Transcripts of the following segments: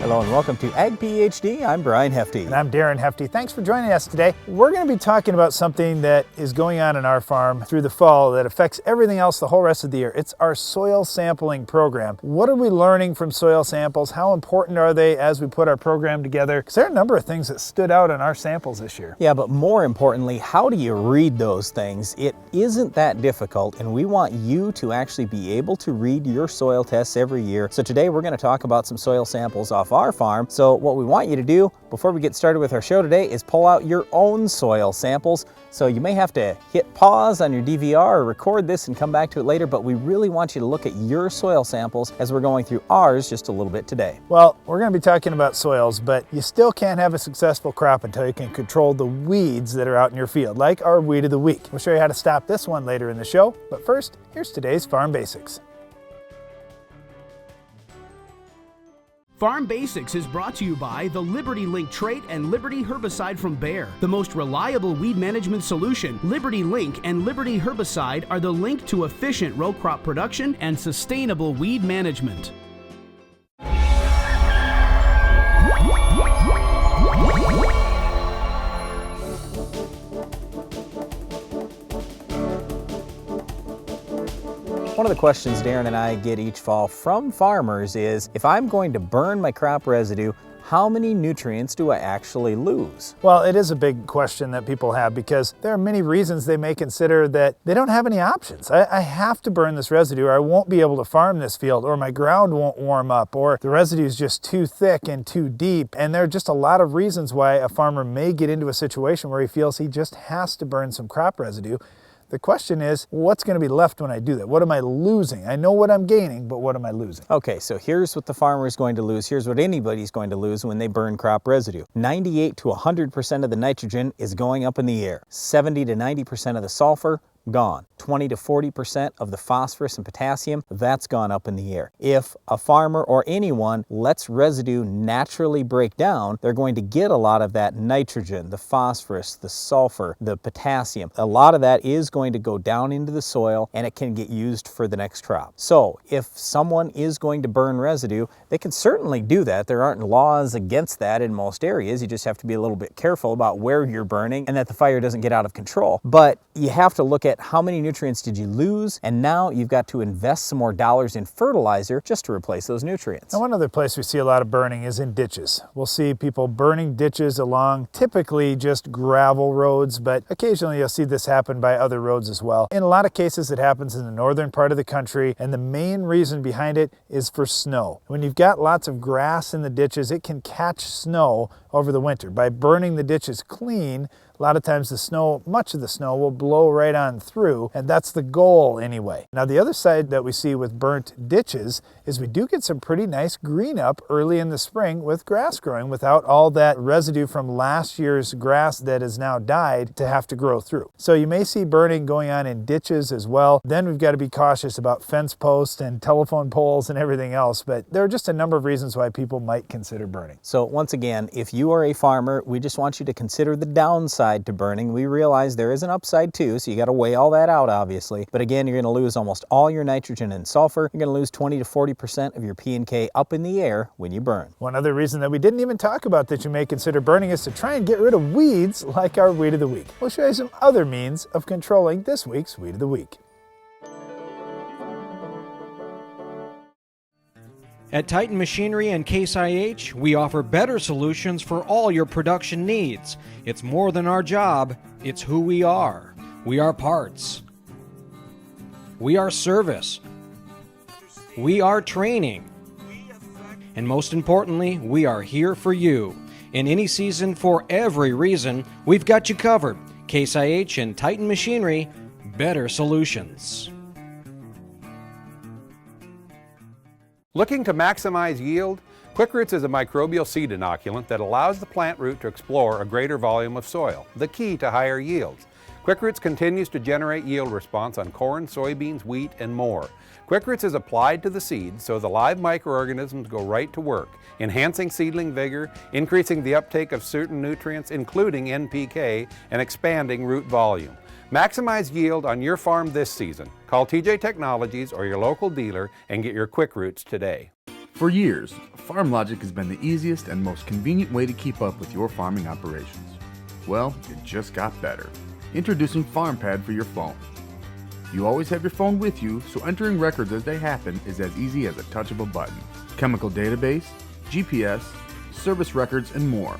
Hello and welcome to Ag PhD. I'm Brian Hefty. And I'm Darren Hefty. Thanks for joining us today. We're going to be talking about something that is going on in our farm through the fall that affects everything else the whole rest of the year. It's our soil sampling program. What are we learning from soil samples? How important are they as we put our program together? Because there are a number of things that stood out in our samples this year. Yeah, but more importantly, how do you read those things? It isn't that difficult, and we want you to actually be able to read your soil tests every year. So today we're going to talk about some soil samples off our farm. So what we want you to do before we get started with our show today is pull out your own soil samples. So you may have to hit pause on your DVR or record this and come back to it later, but we really want you to look at your soil samples as we're going through ours just a little bit today. Well, we're going to be talking about soils, but you still can't have a successful crop until you can control the weeds that are out in your field, like our weed of the week. We'll show you how to stop this one later in the show, but first, here's today's Farm Basics. Farm Basics is brought to you by the Liberty Link trait and Liberty herbicide from Bayer. The most reliable weed management solution, Liberty Link and Liberty herbicide are the link to efficient row crop production and sustainable weed management. One of the questions Darren and I get each fall from farmers is, if I'm going to burn my crop residue, how many nutrients do I actually lose? Well, it is a big question that people have because there are many reasons they may consider that they don't have any options. I have to burn this residue or I won't be able to farm this field, or my ground won't warm up, or the residue is just too thick and too deep. And there are just a lot of reasons why a farmer may get into a situation where he feels he just has to burn some crop residue. The question is, what's going to be left when I do that? What am I losing? I know what I'm gaining, but what am I losing? Okay, so here's what the farmer is going to lose. Here's what anybody's going to lose when they burn crop residue. 98 to 100% of the nitrogen is going up in the air. 70 to 90% of the sulfur, gone. 20 to 40% of the phosphorus and potassium, that's gone up in the air. If a farmer or anyone lets residue naturally break down, they're going to get a lot of that nitrogen, the phosphorus, the sulfur, the potassium. A lot of that is going to go down into the soil and it can get used for the next crop. So if someone is going to burn residue, they can certainly do that. There aren't laws against that in most areas. You just have to be a little bit careful about where you're burning and that the fire doesn't get out of control. But you have to look at how many nutrients did you lose, and now you've got to invest some more dollars in fertilizer just to replace those nutrients. Now, one other place we see a lot of burning is in ditches. We'll see people burning ditches along typically just gravel roads, but occasionally you'll see this happen by other roads as well. In a lot of cases it happens in the northern part of the country, and the main reason behind it is for snow. When you've got lots of grass in the ditches, it can catch snow over the winter. By burning the ditches clean, a lot of times the snow, much of the snow, will blow right on through, and that's the goal anyway. Now, the other side that we see with burnt ditches is we do get some pretty nice green up early in the spring with grass growing without all that residue from last year's grass that has now died to have to grow through. So you may see burning going on in ditches as well. Then we've got to be cautious about fence posts and telephone poles and everything else, but there are just a number of reasons why people might consider burning. So once again, if you are a farmer, we just want you to consider the downside to burning. We realize there is an upside too, so you got to weigh all that out obviously. But again, you're going to lose almost all your nitrogen and sulfur. You're going to lose 20 to 40% of your P and K up in the air when you burn. One other reason that we didn't even talk about that you may consider burning is to try and get rid of weeds like our weed of the week. We'll show you some other means of controlling this week's weed of the week. At Titan Machinery and Case IH, we offer better solutions for all your production needs. It's more than our job, it's who we are. We are parts. We are service. We are training. And most importantly, we are here for you. In any season, for every reason, we've got you covered. Case IH and Titan Machinery, better solutions. Looking to maximize yield? Quick Roots is a microbial seed inoculant that allows the plant root to explore a greater volume of soil, the key to higher yields. Quick Roots continues to generate yield response on corn, soybeans, wheat, and more. Quick Roots is applied to the seeds so the live microorganisms go right to work, enhancing seedling vigor, increasing the uptake of certain nutrients, including NPK, and expanding root volume. Maximize yield on your farm this season. Call TJ Technologies or your local dealer and get your Quick Roots today. For years, FarmLogic has been the easiest and most convenient way to keep up with your farming operations. Well, it just got better. Introducing FarmPad for your phone. You always have your phone with you, so entering records as they happen is as easy as a touch of a button. Chemical database, GPS, service records, and more.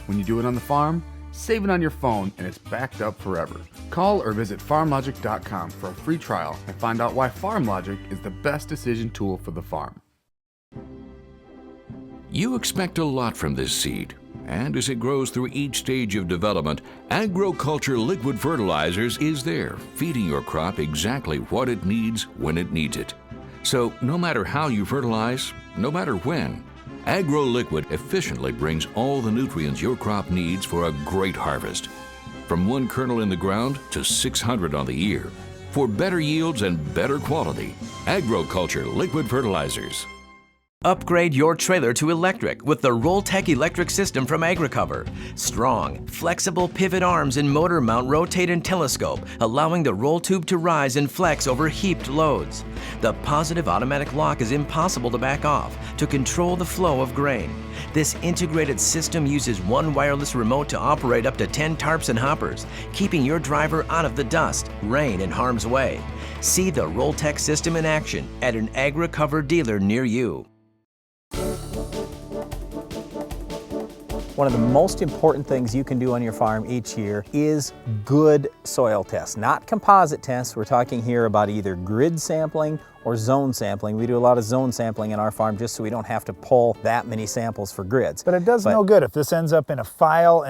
When you do it on the farm, save it on your phone and it's backed up forever. Call or visit farmlogic.com for a free trial and find out why FarmLogic is the best decision tool for the farm. You expect a lot from this seed, and as it grows through each stage of development, Agriculture Liquid Fertilizers is there, feeding your crop exactly what it needs when it needs it. So no matter how you fertilize, no matter when, AgroLiquid efficiently brings all the nutrients your crop needs for a great harvest. From 1 kernel in the ground to 600 on the ear. For better yields and better quality, Agriculture Liquid Fertilizers. Upgrade your trailer to electric with the Rolltech electric system from AgriCover. Strong, flexible pivot arms and motor mount rotate and telescope, allowing the roll tube to rise and flex over heaped loads. The positive automatic lock is impossible to back off to control the flow of grain. This integrated system uses one wireless remote to operate up to 10 tarps and hoppers, keeping your driver out of the dust, rain, and harm's way. See the Rolltech system in action at an AgriCover dealer near you. One of the most important things you can do on your farm each year is good soil tests, not composite tests. We're talking here about either grid sampling or zone sampling. We do a lot of zone sampling in our farm just so we don't have to pull that many samples for grids. But it does no good if this ends up in a file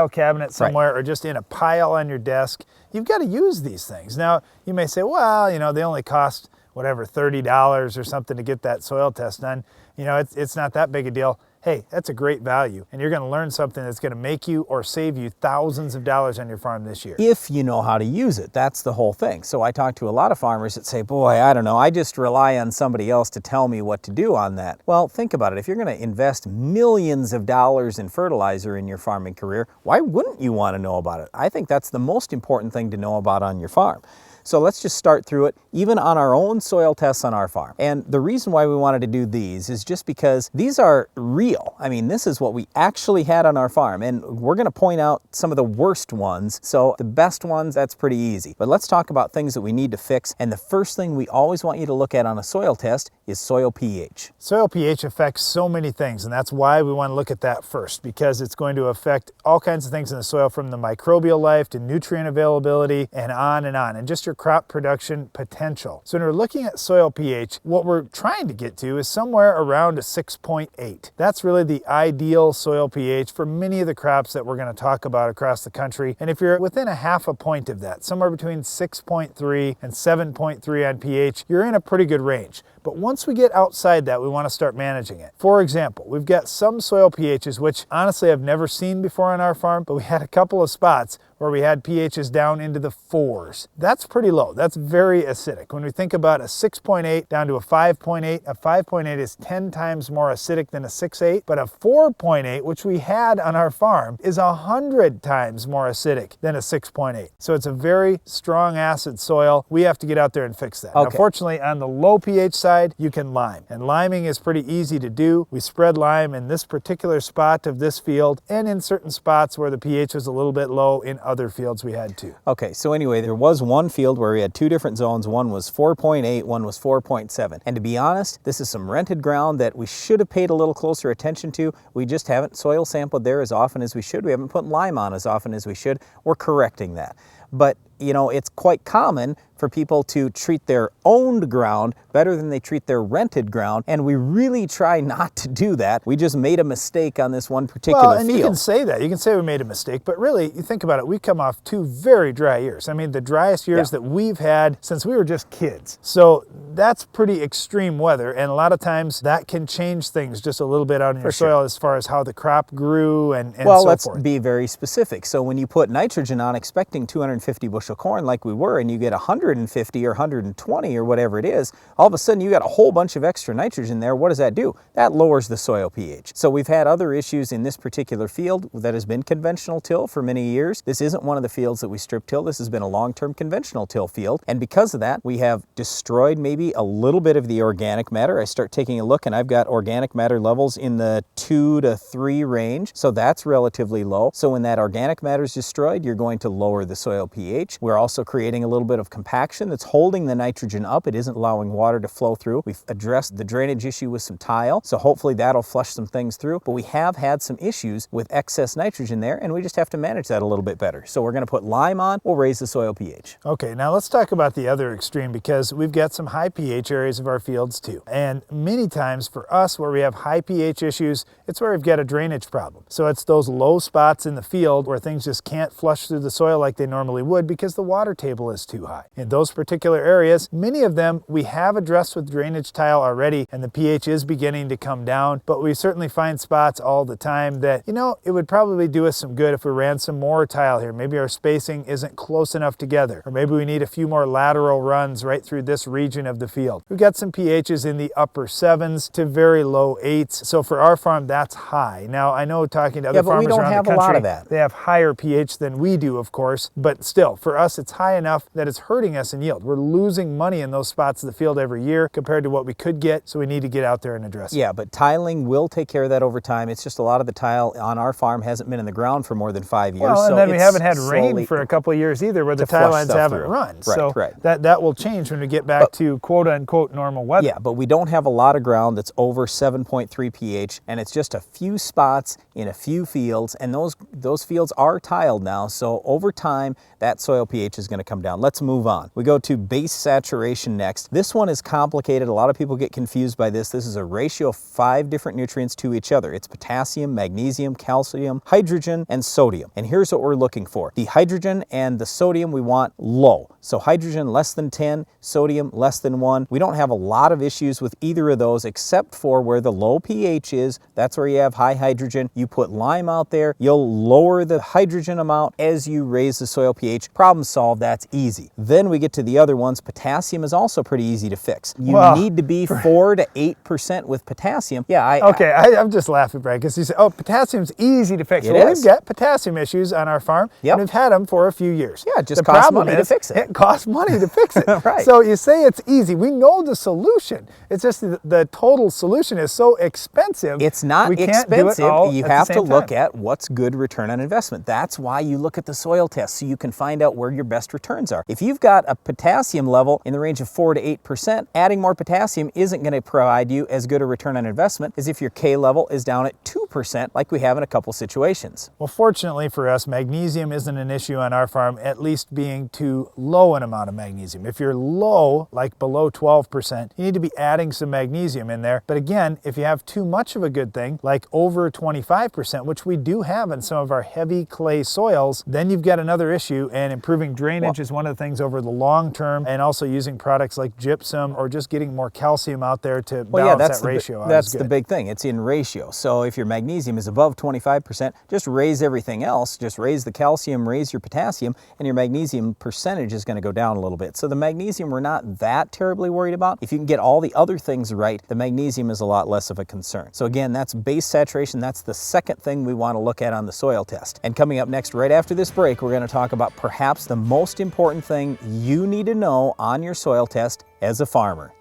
cabinet somewhere, right, or just in a pile on your desk. You've got to use these things. Now, you may say, well, you know, they only cost whatever, $30 or something to get that soil test done. You know, it's not that big a deal. Hey, that's a great value, and you're going to learn something that's going to make you or save you thousands of dollars on your farm this year. If you know how to use it, that's the whole thing. So I talk to a lot of farmers that say, boy, I don't know, I just rely on somebody else to tell me what to do on that. Well, think about it. If you're going to invest millions of dollars in fertilizer in your farming career, why wouldn't you want to know about it? I think that's the most important thing to know about on your farm. So let's just start through it, even on our own soil tests on our farm. And the reason why we wanted to do these is just because these are real. I mean, this is what we actually had on our farm, and we're going to point out some of the worst ones. So the best ones, that's pretty easy. But let's talk about things that we need to fix. And the first thing we always want you to look at on a soil test is soil pH. Soil pH affects so many things, and that's why we want to look at that first, because it's going to affect all kinds of things in the soil, from the microbial life to nutrient availability and on, and just your crop production potential. So when we're looking at soil pH, what we're trying to get to is somewhere around a 6.8. That's really the ideal soil pH for many of the crops that we're going to talk about across the country. And if you're within a half a point of that, somewhere between 6.3 and 7.3 on pH, you're in a pretty good range. But once we get outside that, we want to start managing it. For example, we've got some soil pHs, which honestly I've never seen before on our farm, but we had a couple of spots where we had pHs down into the 4s. That's pretty low. That's very acidic. When we think about a 6.8 down to a 5.8, a 5.8 is 10 times more acidic than a 6.8, but a 4.8, which we had on our farm, is 100 times more acidic than a 6.8. So it's a very strong acid soil. We have to get out there and fix that. Okay. Now, fortunately, on the low pH side, you can lime. And liming is pretty easy to do. We spread lime in this particular spot of this field, and in certain spots where the pH was a little bit low in other fields we had too. Okay, so anyway, there was one field where we had two different zones. One was 4.8, one was 4.7. And to be honest, this is some rented ground that we should have paid a little closer attention to. We just haven't soil sampled there as often as we should. We haven't put lime on as often as we should. We're correcting that. But, you know, it's quite common for people to treat their owned ground better than they treat their rented ground, and we really try not to do that. We just made a mistake on this one particular field. You can say that. You can say we made a mistake, but really, you think about it, we come off 2 very dry years. I mean, the driest years that we've had since we were just kids. So that's pretty extreme weather, and a lot of times that can change things just a little bit out in your soil as far as how the crop grew and so forth. Well, let's be very specific. So when you put nitrogen on expecting 250 250 bushel corn like we were, and you get 150 or 120 or whatever it is, all of a sudden you got a whole bunch of extra nitrogen there. What does that do? That lowers the soil pH. So we've had other issues in this particular field that has been conventional till for many years. This isn't one of the fields that we strip till. This has been a long-term conventional till field, and because of that, we have destroyed maybe a little bit of the organic matter. I start taking a look and I've got organic matter levels in the 2 to 3 range, so that's relatively low. So when that organic matter is destroyed, you're going to lower the soil pH. We're also creating a little bit of compaction that's holding the nitrogen up. It isn't allowing water to flow through. We've addressed the drainage issue with some tile, so hopefully that'll flush some things through, but we have had some issues with excess nitrogen there, and we just have to manage that a little bit better. So we're going to put lime on, we'll raise the soil pH. Okay, now let's talk about the other extreme, because we've got some high pH areas of our fields too. And many times for us, where we have high pH issues, it's where we've got a drainage problem. So it's those low spots in the field where things just can't flush through the soil like they normally would because the water table is too high. In those particular areas, many of them we have addressed with drainage tile already, and the pH is beginning to come down, but we certainly find spots all the time that, you know, it would probably do us some good if we ran some more tile here. Maybe our spacing isn't close enough together, or maybe we need a few more lateral runs right through this region of the field. We've got some pHs in the upper 7s to very low 8s, so for our farm that's high. Now I know talking to other farmers around the country, we don't have a lot of that. They have higher pH than we do, of course, but still for us it's high enough that it's hurting us in yield. We're losing money in those spots of the field every year compared to what we could get, so we need to get out there and address it. Yeah, but tiling will take care of that over time. It's just a lot of the tile on our farm hasn't been in the ground for more than 5 years. Well, and so then we haven't had rain for a couple of years either where the tile lines haven't run. Right, so right. that will change when we get back to quote unquote normal weather. Yeah, but we don't have a lot of ground that's over 7.3 pH, and it's just a few spots in a few fields, and those fields are tiled now, so over time that soil pH is going to come down. Let's move on. We go to base saturation next. This one is complicated. A lot of people get confused by this. This is a ratio of 5 different nutrients to each other. It's potassium, magnesium, calcium, hydrogen, and sodium. And here's what we're looking for. The hydrogen and the sodium we want low. So hydrogen less than 10, sodium less than 1. We don't have a lot of issues with either of those except for where the low pH is. That's where you have high hydrogen. You put lime out there, you'll lower the hydrogen amount as you raise the soil pH. Problem solved, that's easy. Then we get to the other ones. Potassium is also pretty easy to fix. You need to be 4 to 8% with potassium. Yeah, I'm just laughing, Brad, because you say, oh, potassium's easy to fix. Well, we've got potassium issues on our farm, and we've had them for a few years. Yeah, it just costs money to fix it. It costs money to fix it. Right. So you say it's easy. We know the solution. It's just the total solution is so expensive. It's not expensive. You have to look at what's good return on investment. That's why you look at the soil test, so you can find out where your best returns are. If you've got a potassium level in the range of 4 to 8%, adding more potassium isn't going to provide you as good a return on investment as if your K level is down at 2%, like we have in a couple situations. Well, fortunately for us, magnesium isn't an issue on our farm, at least being too low an amount of magnesium. If you're low, like below 12%, you need to be adding some magnesium in there. But again, if you have too much of a good thing, like over 25%, which we do have in some of our heavy clay soils, then you've got another issue, and improving drainage is one of the things over the long term, and also using products like gypsum or just getting more calcium out there to balance that ratio out. That's the big thing. It's in ratio. So if your magnesium is above 25%, just raise everything else. Just raise the calcium, raise your potassium, and your magnesium percentage is going to go down a little bit. So the magnesium we're not that terribly worried about. If you can get all the other things right, the magnesium is a lot less of a concern. So again, that's base saturation. That's the second thing we want to look at on the soil test. And coming up next, right after this break, we're going to talk about perhaps the most important thing you need to know on your soil test as a farmer.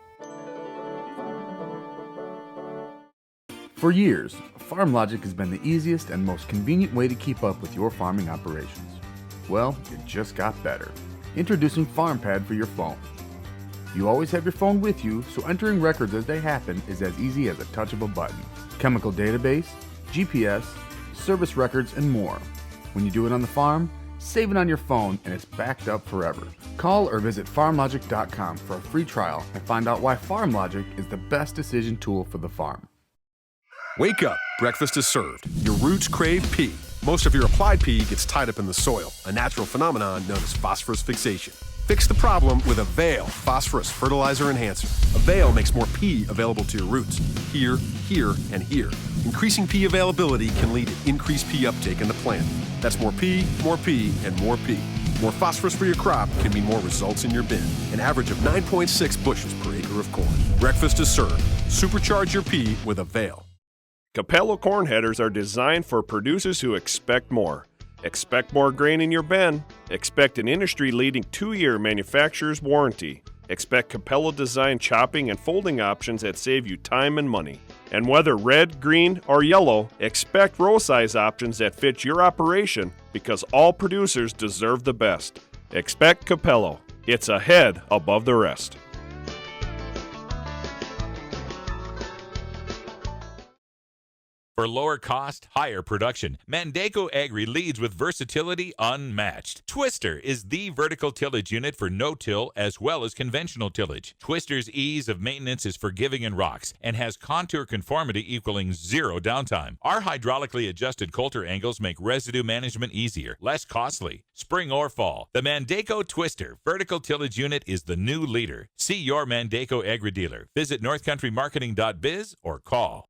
For years, FarmLogic has been the easiest and most convenient way to keep up with your farming operations. Well, it just got better. Introducing FarmPad for your phone. You always have your phone with you, so entering records as they happen is as easy as a touch of a button. Chemical database, GPS, service records, and more. When you do it on the farm, save it on your phone and it's backed up forever. Call or visit farmlogic.com for a free trial and find out why FarmLogic is the best decision tool for the farm. Wake up, breakfast is served. Your roots crave P. Most of your applied P gets tied up in the soil, a natural phenomenon known as phosphorus fixation. Fix the problem with Avail Phosphorus Fertilizer Enhancer. Avail makes more P available to your roots, here, here, and here. Increasing P availability can lead to increased P uptake in the plant. That's more P, and more P. More phosphorus for your crop can mean more results in your bin. An average of 9.6 bushels per acre of corn. Breakfast is served. Supercharge your pea with Avail. Capello corn headers are designed for producers who expect more. Expect more grain in your bin. Expect an industry-leading 2-year manufacturer's warranty. Expect Capello-designed chopping and folding options that save you time and money. And whether red, green, or yellow, expect row size options that fit your operation because all producers deserve the best. Expect Capello. It's ahead above the rest. For lower cost, higher production, Mandaco Agri leads with versatility unmatched. Twister is the vertical tillage unit for no-till as well as conventional tillage. Twister's ease of maintenance is forgiving in rocks and has contour conformity equaling 0 downtime. Our hydraulically adjusted Coulter angles make residue management easier, less costly. Spring or fall, the Mandaco Twister vertical tillage unit is the new leader. See your Mandaco Agri dealer. Visit northcountrymarketing.biz or call.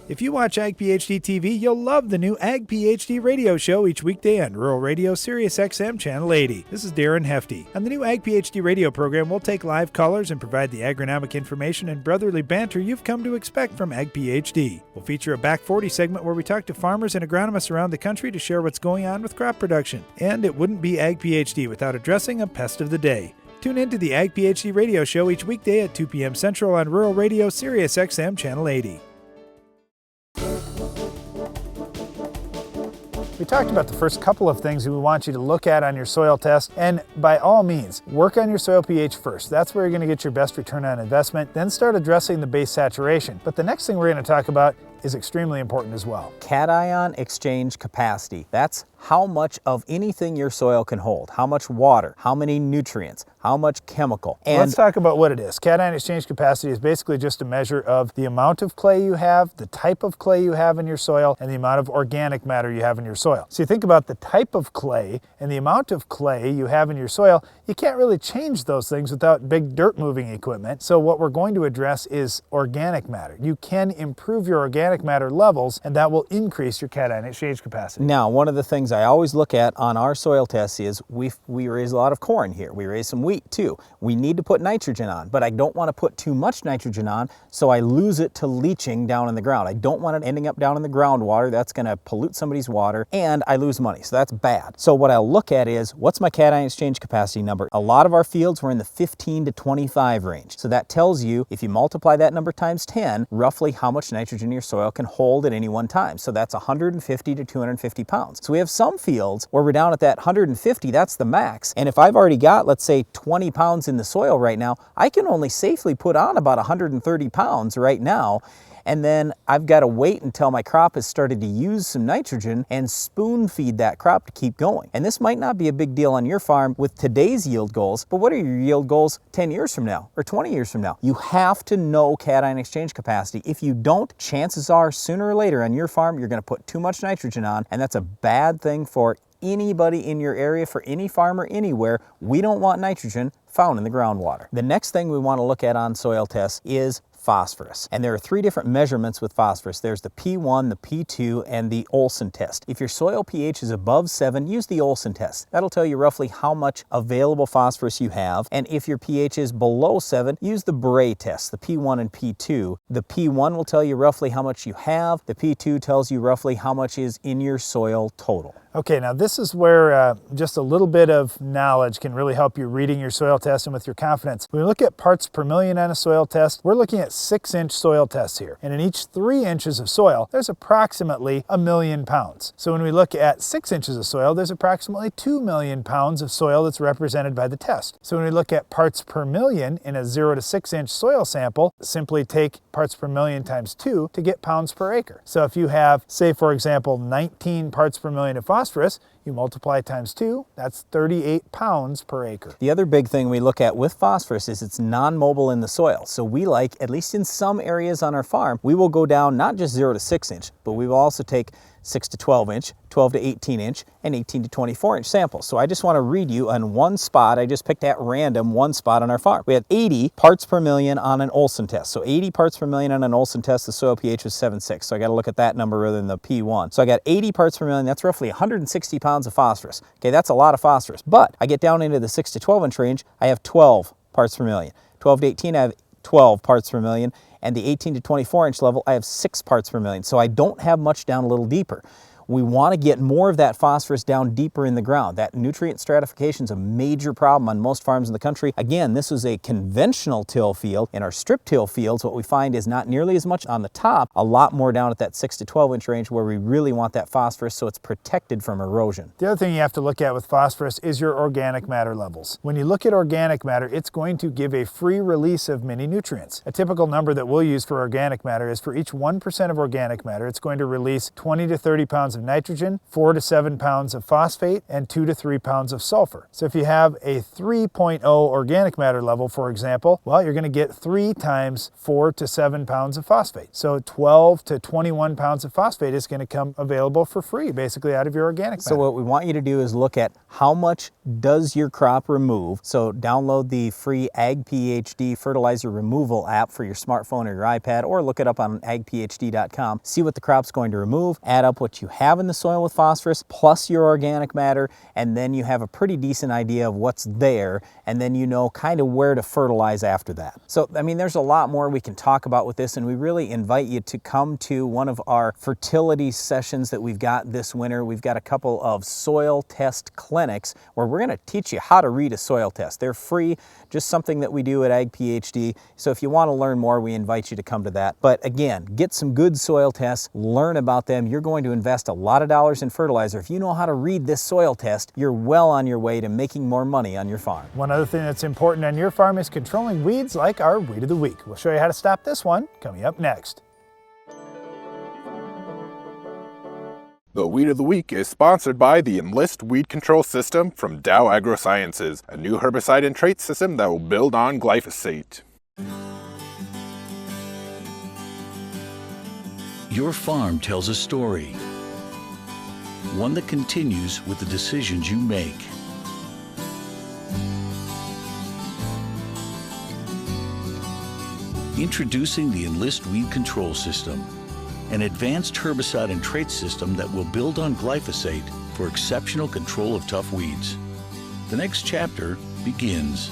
If you watch Ag PhD TV, you'll love the new Ag PhD radio show each weekday on Rural Radio Sirius XM Channel 80. This is Darren Hefty. On the new Ag PhD radio program, we'll take live callers and provide the agronomic information and brotherly banter you've come to expect from Ag PhD. We'll feature a Back 40 segment where we talk to farmers and agronomists around the country to share what's going on with crop production. And it wouldn't be Ag PhD without addressing a pest of the day. Tune in to the Ag PhD radio show each weekday at 2 p.m. Central on Rural Radio Sirius XM Channel 80. We talked about the first couple of things we want you to look at on your soil test, and by all means, work on your soil pH first. That's where you're going to get your best return on investment. Then start addressing the base saturation. But the next thing we're going to talk about is extremely important as well. Cation exchange capacity. That's how much of anything your soil can hold. How much water, how many nutrients, how much chemical. And let's talk about what it is. Cation exchange capacity is basically just a measure of the amount of clay you have, the type of clay you have in your soil, and the amount of organic matter you have in your soil. So you think about the type of clay and the amount of clay you have in your soil, you can't really change those things without big dirt moving equipment. So what we're going to address is organic matter. You can improve your organic matter levels, and that will increase your cation exchange capacity. Now, one of the things I always look at on our soil tests is we raise a lot of corn here. We raise some wheat too. We need to put nitrogen on, but I don't want to put too much nitrogen on so I lose it to leaching down in the ground. I don't want it ending up down in the groundwater. That's going to pollute somebody's water and I lose money. So that's bad. So what I'll look at is what's my cation exchange capacity number? A lot of our fields were in the 15 to 25 range. So that tells you if you multiply that number times 10, roughly how much nitrogen your soil can hold at any one time. So that's 150 to 250 pounds. So we have some fields where we're down at that 150, that's the max. And if I've already got, let's say 20 pounds in the soil right now, I can only safely put on about 130 pounds right now. And then I've got to wait until my crop has started to use some nitrogen and spoon feed that crop to keep going. And this might not be a big deal on your farm with today's yield goals, but what are your yield goals 10 years from now or 20 years from now? You have to know cation exchange capacity. If you don't, chances are sooner or later on your farm, you're going to put too much nitrogen on, and that's a bad thing for anybody in your area, for any farmer anywhere. We don't want nitrogen found in the groundwater. The next thing we want to look at on soil tests is phosphorus. And there are 3 different measurements with phosphorus. There's the P1, the P2, and the Olsen test. If your soil pH is above 7, use the Olsen test. That'll tell you roughly how much available phosphorus you have. And if your pH is below 7, use the Bray test, the P1 and P2. The P1 will tell you roughly how much you have. The P2 tells you roughly how much is in your soil total. Okay, now this is where just a little bit of knowledge can really help you reading your soil test and with your confidence. When we look at parts per million on a soil test, we're looking at 6-inch soil tests here. And in each 3 inches of soil, there's approximately 1 million pounds. So when we look at 6 inches of soil, there's approximately 2 million pounds of soil that's represented by the test. So when we look at parts per million in a 0 to 6 inch soil sample, simply take parts per million times 2 to get pounds per acre. So if you have, say for example, 19 parts per million of phosphorus, you multiply times 2, that's 38 pounds per acre. The other big thing we look at with phosphorus is it's non-mobile in the soil. So we like, at least in some areas on our farm, we will go down not just 0 to 6 inch, but we will also take 6 to 12 inch, 12 to 18 inch, and 18 to 24 inch samples. So I just want to read you on one spot. I just picked at random one spot on our farm. We had 80 parts per million on an Olsen test. So 80 parts per million on an Olsen test, the soil pH was 7.6. So I got to look at that number rather than the P1. So I got 80 parts per million. That's roughly 160 pounds pounds of phosphorus. Okay, that's a lot of phosphorus, but I get down into the 6 to 12 inch range, I have 12 parts per million. 12 to 18, I have 12 parts per million, and the 18 to 24 inch level, I have 6 parts per million. So I don't have much down a little deeper. We want to get more of that phosphorus down deeper in the ground. That nutrient stratification is a major problem on most farms in the country. Again, this is a conventional till field. In our strip till fields, what we find is not nearly as much on the top, a lot more down at that 6 to 12 inch range where we really want that phosphorus so it's protected from erosion. The other thing you have to look at with phosphorus is your organic matter levels. When you look at organic matter, it's going to give a free release of many nutrients. A typical number that we'll use for organic matter is for each 1% of organic matter, it's going to release 20 to 30 pounds of nitrogen, 4 to 7 pounds of phosphate, and 2 to 3 pounds of sulfur. So if you have a 3.0 organic matter level, for example, well, you're going to get 3 times 4 to 7 pounds of phosphate. So 12 to 21 pounds of phosphate is going to come available for free, basically out of your organic matter. So what we want you to do is look at how much does your crop remove. So download the free Ag PhD fertilizer removal app for your smartphone or your iPad, or look it up on agphd.com. See what the crop's going to remove, add up what you have in the soil with phosphorus plus your organic matter, and then you have a pretty decent idea of what's there, and then you know kind of where to fertilize after that. So, I mean, there's a lot more we can talk about with this, and we really invite you to come to one of our fertility sessions that we've got this winter. We've got a couple of soil test clinics where we're going to teach you how to read a soil test. They're free, just something that we do at Ag PhD. So if you want to learn more, we invite you to come to that. But again, get some good soil tests, learn about them. You're going to invest a lot of dollars in fertilizer. If you know how to read this soil test, you're well on your way to making more money on your farm. One other thing that's important on your farm is controlling weeds like our Weed of the Week. We'll show you how to stop this one coming up next. The Weed of the Week is sponsored by the Enlist Weed Control System from Dow AgroSciences, a new herbicide and trait system that will build on glyphosate. Your farm tells a story, one that continues with the decisions you make. Introducing the Enlist Weed Control System, an advanced herbicide and trait system that will build on glyphosate for exceptional control of tough weeds. The next chapter begins.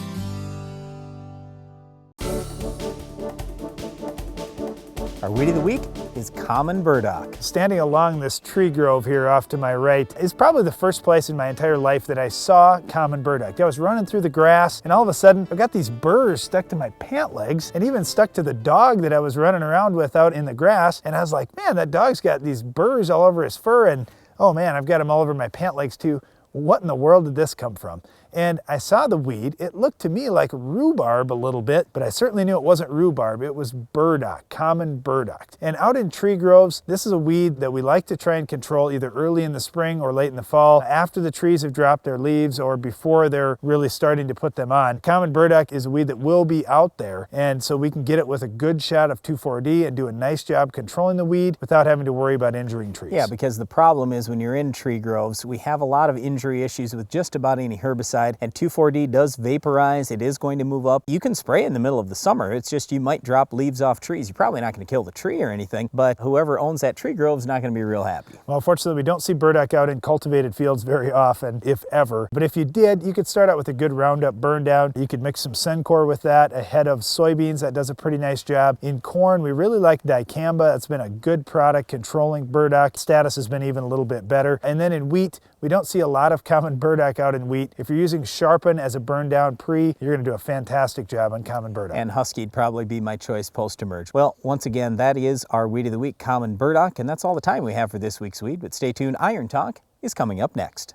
Our Weed of the Week is common burdock. Standing along this tree grove here off to my right is probably the first place in my entire life that I saw common burdock. I was running through the grass and all of a sudden I got these burrs stuck to my pant legs and even stuck to the dog that I was running around with out in the grass, and I was like, man, that dog's got these burrs all over his fur, and oh man, I've got them all over my pant legs too. What in the world did this come from? And I saw the weed. It looked to me like rhubarb a little bit, but I certainly knew it wasn't rhubarb. It was burdock, common burdock. And out in tree groves, this is a weed that we like to try and control either early in the spring or late in the fall, after the trees have dropped their leaves or before they're really starting to put them on. Common burdock is a weed that will be out there, and so we can get it with a good shot of 2,4-D and do a nice job controlling the weed without having to worry about injuring trees. Yeah, because the problem is when you're in tree groves, we have a lot of injury issues with just about any herbicide. And 2,4-D does vaporize. It is going to move up. You can spray in the middle of the summer. It's just you might drop leaves off trees. You're probably not going to kill the tree or anything, but whoever owns that tree grove is not going to be real happy. Well, fortunately, we don't see burdock out in cultivated fields very often, if ever. But if you did, you could start out with a good Roundup burn down. You could mix some Sencor with that ahead of soybeans. That does a pretty nice job. In corn, we really like dicamba. It's been a good product controlling burdock. Status has been even a little bit better. And then in wheat, we don't see a lot of common burdock out in wheat. If you're using Sharpen as a burn down pre, you're going to do a fantastic job on common burdock. And Husky'd probably be my choice post-emerge. Well, once again, that is our Weed of the Week, common burdock, and that's all the time we have for this week's weed. But stay tuned, Iron Talk is coming up next.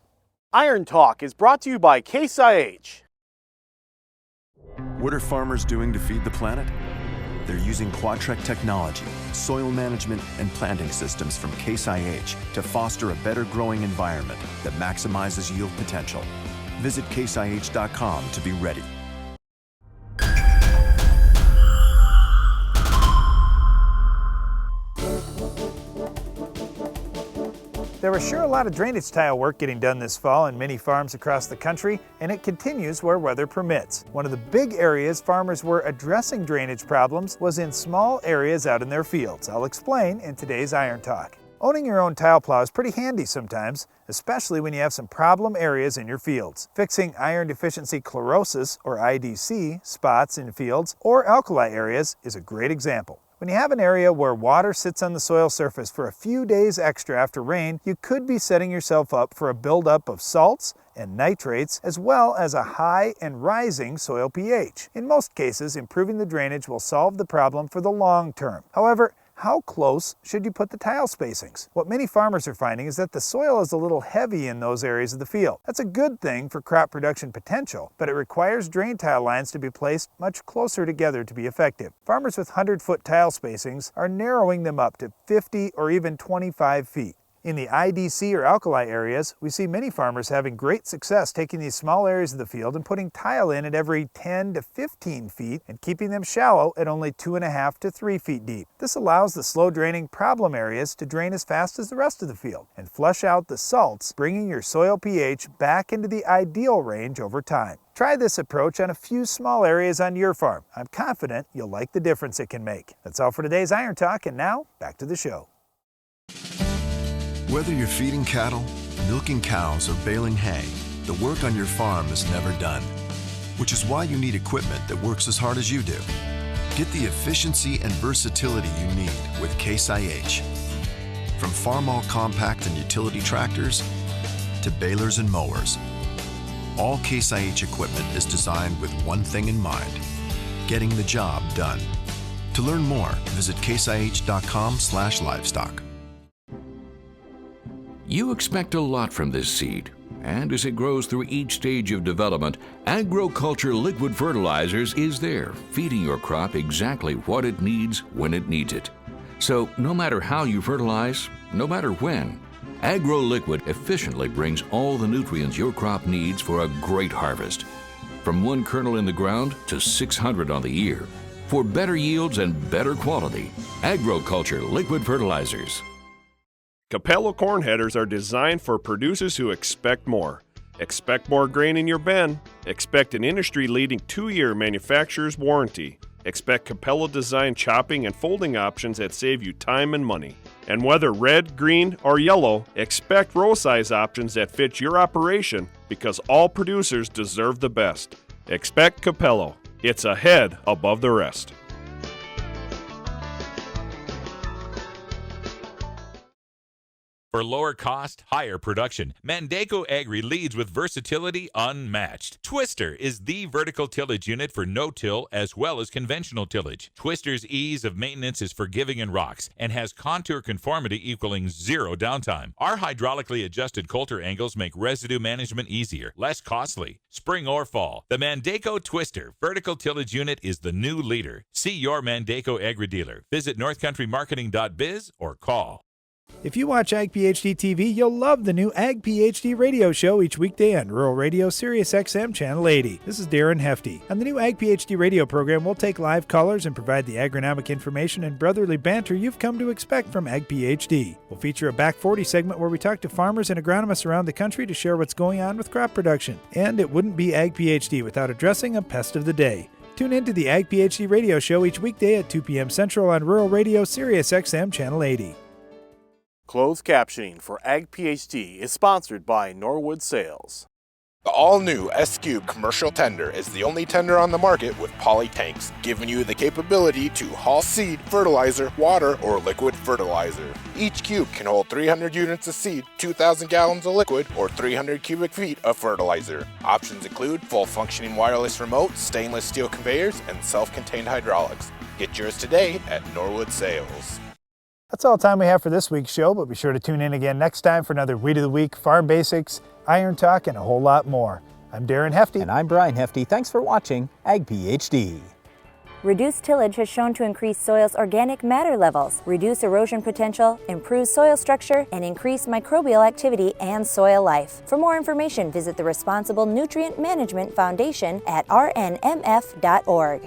Iron Talk is brought to you by Case IH. What are farmers doing to feed the planet? They're using Quadtrek technology, soil management, and planting systems from Case IH to foster a better growing environment that maximizes yield potential. Visit caseih.com to be ready. There was sure a lot of drainage tile work getting done this fall in many farms across the country, and it continues where weather permits. One of the big areas farmers were addressing drainage problems was in small areas out in their fields. I'll explain in today's Iron Talk. Owning your own tile plow is pretty handy sometimes, especially when you have some problem areas in your fields. Fixing iron deficiency chlorosis, or IDC, spots in fields or alkali areas is a great example. When you have an area where water sits on the soil surface for a few days extra after rain, you could be setting yourself up for a buildup of salts and nitrates, as well as a high and rising soil pH. In most cases, improving the drainage will solve the problem for the long term. However, how close should you put the tile spacings? What many farmers are finding is that the soil is a little heavy in those areas of the field. That's a good thing for crop production potential, but it requires drain tile lines to be placed much closer together to be effective. Farmers with 100-foot tile spacings are narrowing them up to 50 or even 25 feet. In the IDC or alkali areas, we see many farmers having great success taking these small areas of the field and putting tile in at every 10 to 15 feet and keeping them shallow at only 2.5 to 3 feet deep. This allows the slow draining problem areas to drain as fast as the rest of the field and flush out the salts, bringing your soil pH back into the ideal range over time. Try this approach on a few small areas on your farm. I'm confident you'll like the difference it can make. That's all for today's Iron Talk, and now back to the show. Whether you're feeding cattle, milking cows, or baling hay, the work on your farm is never done, which is why you need equipment that works as hard as you do. Get the efficiency and versatility you need with Case IH. From farm-all compact and utility tractors to balers and mowers, all Case IH equipment is designed with one thing in mind: getting the job done. To learn more, visit caseih.com/livestock. You expect a lot from this seed, and as it grows through each stage of development, Agriculture Liquid Fertilizers is there, feeding your crop exactly what it needs when it needs it. So no matter how you fertilize, no matter when, AgroLiquid efficiently brings all the nutrients your crop needs for a great harvest. From 1 kernel in the ground to 600 on the ear. For better yields and better quality, Agriculture Liquid Fertilizers. Capello corn headers are designed for producers who expect more. Expect more grain in your bin. Expect an industry-leading 2-year manufacturer's warranty. Expect Capello-designed chopping and folding options that save you time and money. And whether red, green, or yellow, expect row size options that fit your operation, because all producers deserve the best. Expect Capello. It's a head above the rest. For lower cost, higher production, Mandaco Agri leads with versatility unmatched. Twister is the vertical tillage unit for no-till as well as conventional tillage. Twister's ease of maintenance is forgiving in rocks and has contour conformity equaling 0 downtime. Our hydraulically adjusted Coulter angles make residue management easier, less costly. Spring or fall, the Mandaco Twister vertical tillage unit is the new leader. See your Mandaco Agri dealer. Visit northcountrymarketing.biz or call. If you watch Ag PhD TV, you'll love the new Ag PhD radio show each weekday on Rural Radio Sirius XM Channel 80. This is Darren Hefty. On the new Ag PhD radio program, we'll take live callers and provide the agronomic information and brotherly banter you've come to expect from Ag PhD. We'll feature a Back 40 segment where we talk to farmers and agronomists around the country to share what's going on with crop production. And it wouldn't be Ag PhD without addressing a pest of the day. Tune in to the Ag PhD radio show each weekday at 2 p.m. Central on Rural Radio Sirius XM Channel 80. Closed captioning for Ag PhD is sponsored by Norwood Sales. The all-new S-Cube commercial tender is the only tender on the market with poly tanks, giving you the capability to haul seed, fertilizer, water, or liquid fertilizer. Each cube can hold 300 units of seed, 2,000 gallons of liquid, or 300 cubic feet of fertilizer. Options include full functioning wireless remote, stainless steel conveyors, and self-contained hydraulics. Get yours today at Norwood Sales. That's all the time we have for this week's show, but be sure to tune in again next time for another Weed of the Week, Farm Basics, Iron Talk, and a whole lot more. I'm Darren Hefty. And I'm Brian Hefty. Thanks for watching Ag PhD. Reduced tillage has shown to increase soil's organic matter levels, reduce erosion potential, improve soil structure, and increase microbial activity and soil life. For more information, visit the Responsible Nutrient Management Foundation at rnmf.org.